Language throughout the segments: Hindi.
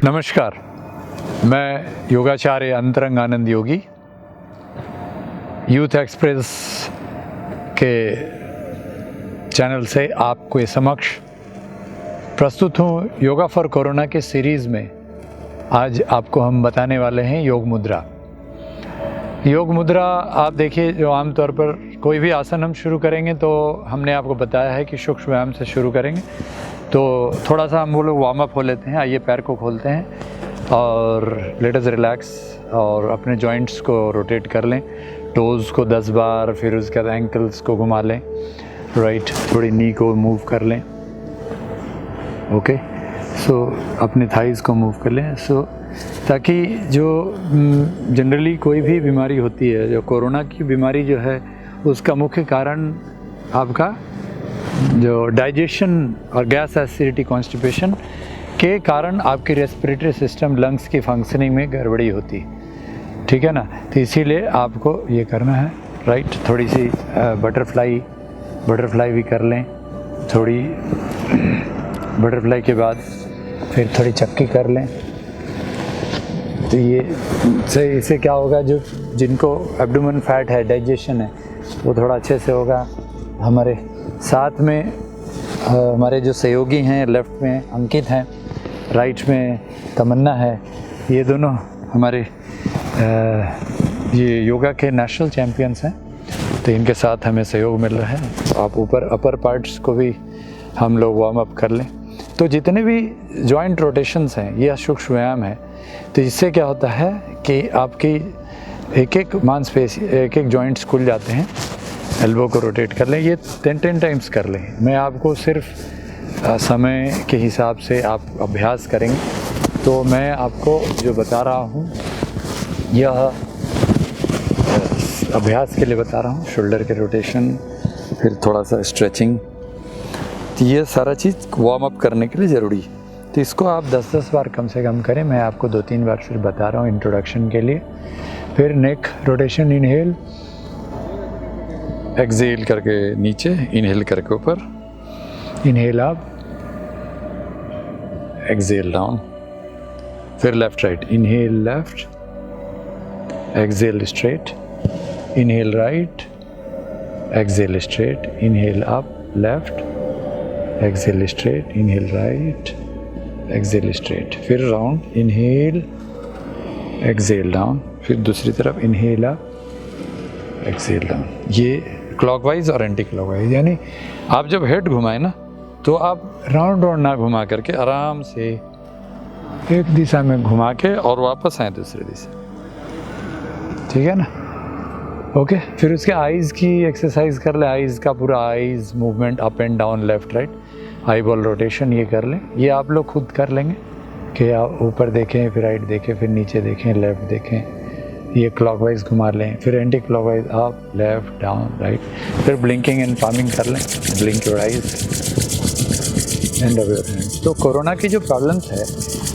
नमस्कार, मैं योगाचार्य अंतरंग आनंद योगी यूथ एक्सप्रेस के चैनल से आपके समक्ष प्रस्तुत हूँ। योगा फॉर कोरोना के सीरीज़ में आज आपको हम बताने वाले हैं योग मुद्रा। योग मुद्रा आप देखिए, जो आमतौर पर कोई भी आसन हम शुरू करेंगे तो हमने आपको बताया है कि सूक्ष्म व्यायाम से शुरू करेंगे। तो थोड़ा सा हम वो लोग वार्म अप हो लेते हैं। आइए पैर को खोलते हैं और लेट अस रिलैक्स और अपने जॉइंट्स को रोटेट कर लें। टोज़ को 10 बार, फिर उसके बाद एंकल्स को घुमा लें, राइट। थोड़ी नी को मूव कर लें, ओके। सो अपने थाइज़ को मूव कर लें, सो ताकि जो जनरली कोई भी बीमारी होती है, जो कोरोना की बीमारी जो है, उसका मुख्य कारण आपका जो डाइजेशन और गैस एसिडिटी कॉन्स्टिपेशन के कारण आपकी रेस्पिरेटरी सिस्टम, लंग्स की फंक्शनिंग में गड़बड़ी होती है, ठीक है ना। तो इसीलिए आपको ये करना है, राइट। थोड़ी सी बटरफ्लाई भी कर लें। थोड़ी बटरफ्लाई के बाद फिर थोड़ी चक्की कर लें। तो ये से इससे क्या होगा, जो जिनको एब्डोमेन फैट है, डाइजेशन है, वो थोड़ा अच्छे से होगा। हमारे साथ में हमारे जो सहयोगी हैं, लेफ़्ट में अंकित हैं, राइट में तमन्ना है, ये दोनों हमारे ये योगा के नेशनल चैम्पियंस हैं। तो इनके साथ हमें सहयोग मिल रहा है। आप ऊपर अपर पार्ट्स को भी हम लोग वार्म अप कर लें। तो जितने भी जॉइंट रोटेशंस हैं, ये सूक्ष्म व्यायाम है। तो इससे क्या होता है कि आपकी एक मांसपेशी, एक जॉइंट्स खुल जाते हैं। एल्बो को रोटेट कर लें, ये 10 टाइम्स कर लें। मैं आपको सिर्फ समय के हिसाब से आप अभ्यास करेंगे। तो मैं आपको जो बता रहा हूँ, यह अभ्यास के लिए बता रहा हूँ। शोल्डर के रोटेशन, फिर थोड़ा सा स्ट्रेचिंग, तो ये सारा चीज़ वार्म अप करने के लिए ज़रूरी है। तो इसको आप 10-10 बार कम से कम करें। मैं आपको 2-3 बार फिर बता रहा हूँ इंट्रोडक्शन के लिए। फिर नेक रोटेशन, इनहेल, एक्सेल करके नीचे, इनहेल करके ऊपर, इनहेल अप, एक्सेल डाउन। फिर left right, inhale left, exhale straight, inhale right, exhale straight, inhale up left, exhale straight, inhale right, exhale straight. फिर राउंड, इनहेल, एक्सेल डाउन, फिर दूसरी तरफ इनहेल अप, एक्सेल डाउन। ये क्लॉकवाइज और एंटी क्लॉकवाइज, यानी आप जब हेड घुमाएं ना, तो आप राउंड ना घुमा करके आराम से एक दिशा में घुमा के और वापस आए दूसरी दिशा, ठीक है ना, ओके। फिर उसके आईज़ की एक्सरसाइज कर ले। आईज़ का पूरा eyes movement, up and down, left right, eye ball rotation, ये कर लें। ये आप लोग खुद कर लेंगे कि आप ऊपर देखें, फिर राइट देखें, फिर नीचे देखें, लेफ्ट देखें। ये क्लॉकवाइज घुमा लें, फिर anti clockwise, up left down right. फिर ब्लिंकिंग एंड पामिंग कर लें। Blink your eyes and away your hands. तो कोरोना की जो प्रॉब्लम्स है,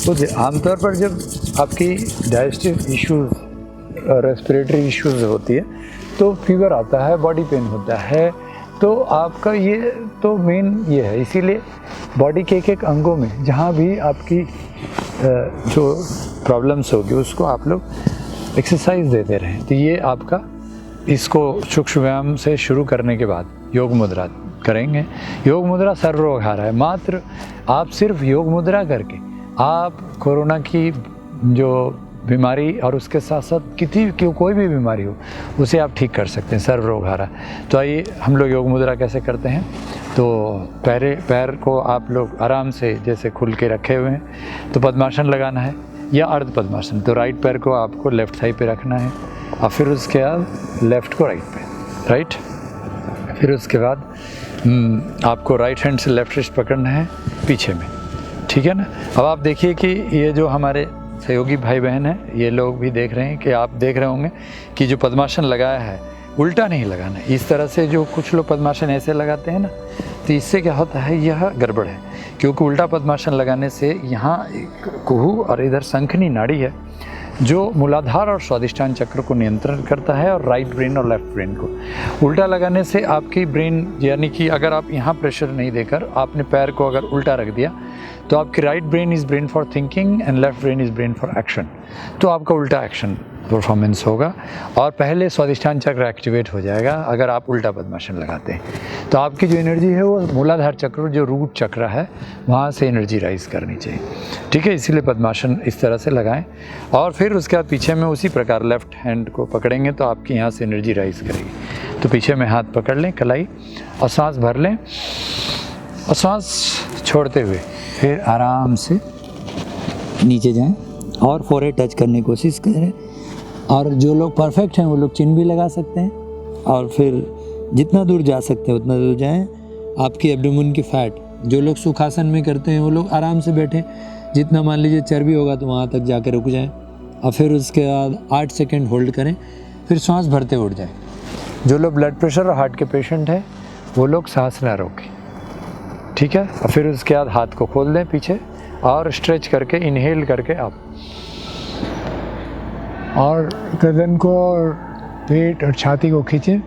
वो आमतौर पर जब आपकी डाइजेस्टिव इश्यूज और रेस्पिरेटरी इश्यूज होती है, तो फीवर आता है, बॉडी पेन होता है। तो आपका ये तो मेन ये है। इसीलिए बॉडी के एक अंगों में जहाँ भी आपकी जो प्रॉब्लम्स होगी, उसको आप लोग एक्सरसाइज देते रहें। तो ये आपका, इसको सूक्ष्म व्यायाम से शुरू करने के बाद योग मुद्रा करेंगे। योग मुद्रा सर्वरोगहारा है। मात्र आप सिर्फ योग मुद्रा करके आप कोरोना की जो बीमारी और उसके साथ साथ कोई भी बीमारी हो, उसे आप ठीक कर सकते हैं, सर्वरोगहारा। तो आइए हम लोग योग मुद्रा कैसे करते हैं। तो पैर को आप लोग आराम से जैसे खुल के रखे हुए हैं, तो पद्मासन लगाना है या अर्ध पद्मासन। तो राइट पैर को आपको लेफ़्ट थाई पे रखना है, और फिर उसके बाद लेफ़्ट को राइट पे, राइट। फिर उसके बाद आपको राइट हैंड से लेफ़्ट रिस्ट पकड़ना है पीछे में, ठीक है ना। अब आप देखिए कि ये जो हमारे सहयोगी भाई बहन हैं, ये लोग भी देख रहे हैं कि आप देख रहे होंगे कि जो पद्मासन लगाया है, उल्टा नहीं लगाना है। इस तरह से जो कुछ लोग पद्मासन ऐसे लगाते हैं ना, तो इससे क्या होता है, यह गड़बड़ है। क्योंकि उल्टा पद्मासन लगाने से यहाँ एक कुहू और इधर शंखनी नाड़ी है, जो मूलाधार और स्वादिष्टान चक्र को नियंत्रण करता है और राइट ब्रेन और लेफ्ट ब्रेन को। उल्टा लगाने से आपकी ब्रेन, यानी कि अगर आप यहाँ प्रेशर नहीं देकर आपने पैर को अगर उल्टा रख दिया तो आपकी right brain is brain for thinking and left brain is brain for action, तो आपका उल्टा एक्शन परफॉर्मेंस होगा और पहले स्वादिष्टान चक्र एक्टिवेट हो जाएगा अगर आप उल्टा पद्मासन लगाते हैं। तो आपकी जो एनर्जी है वो मूलाधार चक्र, जो रूट चक्र है, वहाँ से एनर्जी राइज करनी चाहिए। ठीक है, इसीलिए पद्मासन इस तरह से लगाएं और फिर उसके बाद पीछे में उसी प्रकार लेफ्ट हैंड को पकड़ेंगे तो आपकी यहाँ से एनर्जी राइज करेगी। तो पीछे में हाथ पकड़ लें कलाई और सांस भर लें और सांस छोड़ते हुए फिर आराम से नीचे जाएं और फोrehead टच करने की कोशिश करें। और जो लोग परफेक्ट हैं वो लोग चिन्ह भी लगा सकते हैं और फिर जितना दूर जा सकते हैं उतना दूर जाएं। आपकी एब्डोमेन की फैट, जो लोग सुखासन में करते हैं वो लोग आराम से बैठें, जितना मान लीजिए चर्बी होगा तो वहाँ तक जाकर रुक जाएं और फिर उसके बाद 8 सेकंड होल्ड करें, फिर सांस भरते उठ जाएं। जो लोग ब्लड प्रेशर और हार्ट के पेशेंट हैं वो लोग सांस ना रोकें। ठीक है, और फिर उसके बाद हाथ को खोल दें पीछे और स्ट्रेच करके इनहेल करके आप और गर्दन को और पेट और छाती को खींचें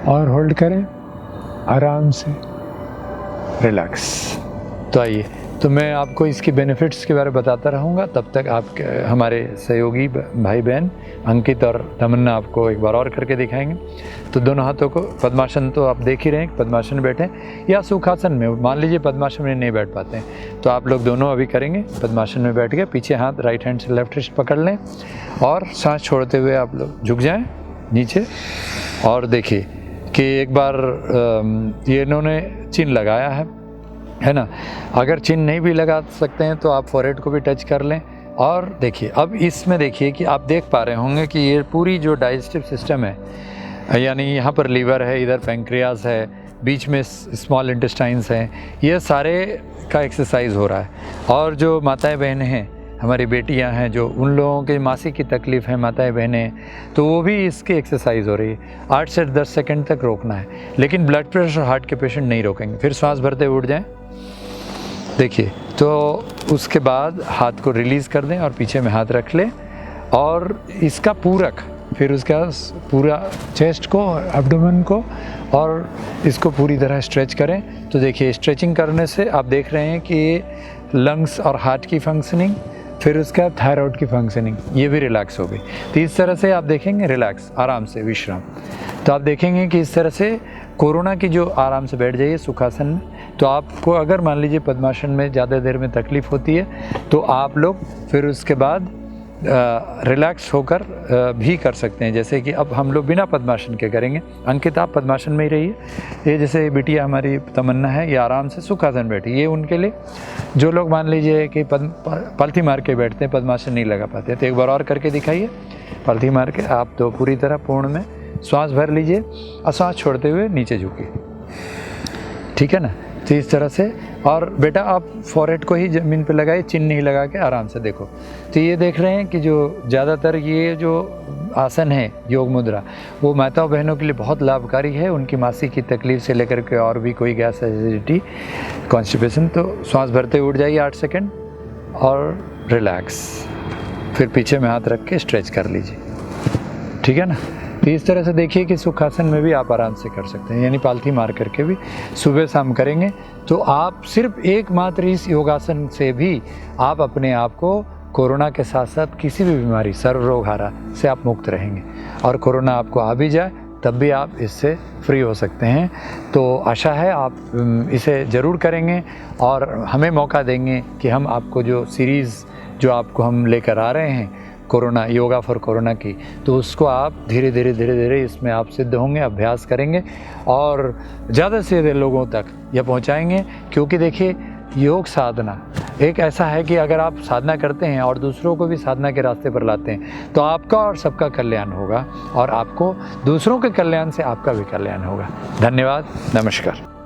और होल्ड करें आराम से, रिलैक्स। तो आइए, तो मैं आपको इसकी बेनिफिट्स के बारे में बताता रहूँगा। तब तक आप हमारे सहयोगी भाई बहन अंकित और तमन्ना आपको एक बार और करके दिखाएंगे। तो दोनों हाथों को पद्मासन तो आप देख ही रहे हैं, पद्मासन में बैठें या सुखासन में। मान लीजिए पद्मासन में नहीं बैठ पाते हैं तो आप लोग दोनों अभी करेंगे। पद्मासन में बैठ के पीछे हाथ राइट हैंड से लेफ्ट रिस्ट पकड़ लें और सांस छोड़ते हुए आप लोग झुक जाएं नीचे और देखिए कि एक बार ये इन्होंने चिन्ह लगाया है ना। अगर चिन्ह नहीं भी लगा सकते हैं तो आप फोरहेड को भी टच कर लें और देखिए अब इसमें देखिए कि आप देख पा रहे होंगे कि ये पूरी जो डाइजेस्टिव सिस्टम है, यानी यहाँ पर लीवर है, इधर पैंक्रियास है, बीच में स्मॉल इंटेस्टाइन्स हैं, ये सारे का एक्सरसाइज हो रहा है। और जो माताएं बहनें हैं, हमारी बेटियां हैं, जो उन लोगों के मासिक की तकलीफ़ है, माताएं बहनें, तो वो भी इसकी एक्सरसाइज हो रही है। 8 से 10 सेकंड तक रोकना है, लेकिन ब्लड प्रेशर हार्ट के पेशेंट नहीं रोकेंगे। फिर सांस भरते उठ जाएं। देखिए, तो उसके बाद हाथ को रिलीज़ कर दें और पीछे में हाथ रख लें और इसका पूरक, फिर उसका पूरा चेस्ट को, एब्डोमेन को और इसको पूरी तरह स्ट्रेच करें। तो देखिए, स्ट्रेचिंग करने से आप देख रहे हैं कि लंग्स और हार्ट की फंक्शनिंग, फिर उसका थायराइड की फंक्शनिंग, ये भी रिलैक्स हो गई। तो इस तरह से आप देखेंगे रिलैक्स, आराम से विश्राम। तो आप देखेंगे कि इस तरह से कोरोना की जो आराम से बैठ जाइए सुखासन में। तो आपको अगर मान लीजिए पद्मासन में ज़्यादा देर में तकलीफ़ होती है तो आप लोग फिर उसके बाद रिलैक्स होकर भी कर सकते हैं। जैसे कि अब हम लोग बिना पद्मासन के करेंगे। अंकित, आप पद्मासन में ही रहिए। ये जैसे बिटिया हमारी तमन्ना है, ये आराम से सुखासन बैठी, ये उनके लिए। जो लोग मान लीजिए कि पलथी मार के बैठते हैं, पद्मासन नहीं लगा पाते, तो एक बार और करके दिखाइए। पलथी मार के आप तो पूरी तरह पूर्ण में सांस भर लीजिए और सांस छोड़ते हुए नीचे झुकिए। ठीक है ना। तो इस तरह से, और बेटा आप फोरहेड को ही ज़मीन पे लगाइए, चिन्ह नहीं लगा के आराम से देखो। तो ये देख रहे हैं कि जो ज़्यादातर ये जो आसन है योग मुद्रा, वो माताओं बहनों के लिए बहुत लाभकारी है। उनकी मासिक की तकलीफ़ से लेकर के और भी कोई गैस, एसिडिटी, कॉन्स्टिपेशन। तो सांस भरते उठ जाइए 8 सेकंड और रिलैक्स, फिर पीछे में हाथ रख के स्ट्रेच कर लीजिए। ठीक है ना। तो इस तरह से देखिए कि सुखासन में भी आप आराम से कर सकते हैं, यानी पालथी मार करके भी सुबह शाम करेंगे तो आप सिर्फ एकमात्र इस योगासन से भी आप अपने आप को कोरोना के साथ साथ किसी भी बीमारी, सर्व रोग हारा से आप मुक्त रहेंगे। और कोरोना आपको आ भी जाए तब भी आप इससे फ्री हो सकते हैं। तो आशा है आप इसे ज़रूर करेंगे और हमें मौका देंगे कि हम आपको जो सीरीज़ जो आपको हम लेकर आ रहे हैं कोरोना, योगा फॉर कोरोना की, तो उसको आप धीरे धीरे इसमें आप सिद्ध होंगे, अभ्यास करेंगे और ज़्यादा से ज़्यादा लोगों तक यह पहुंचाएंगे। क्योंकि देखिए, योग साधना एक ऐसा है कि अगर आप साधना करते हैं और दूसरों को भी साधना के रास्ते पर लाते हैं तो आपका और सबका कल्याण होगा और आपको दूसरों के कल्याण से आपका भी कल्याण होगा। धन्यवाद, नमस्कार।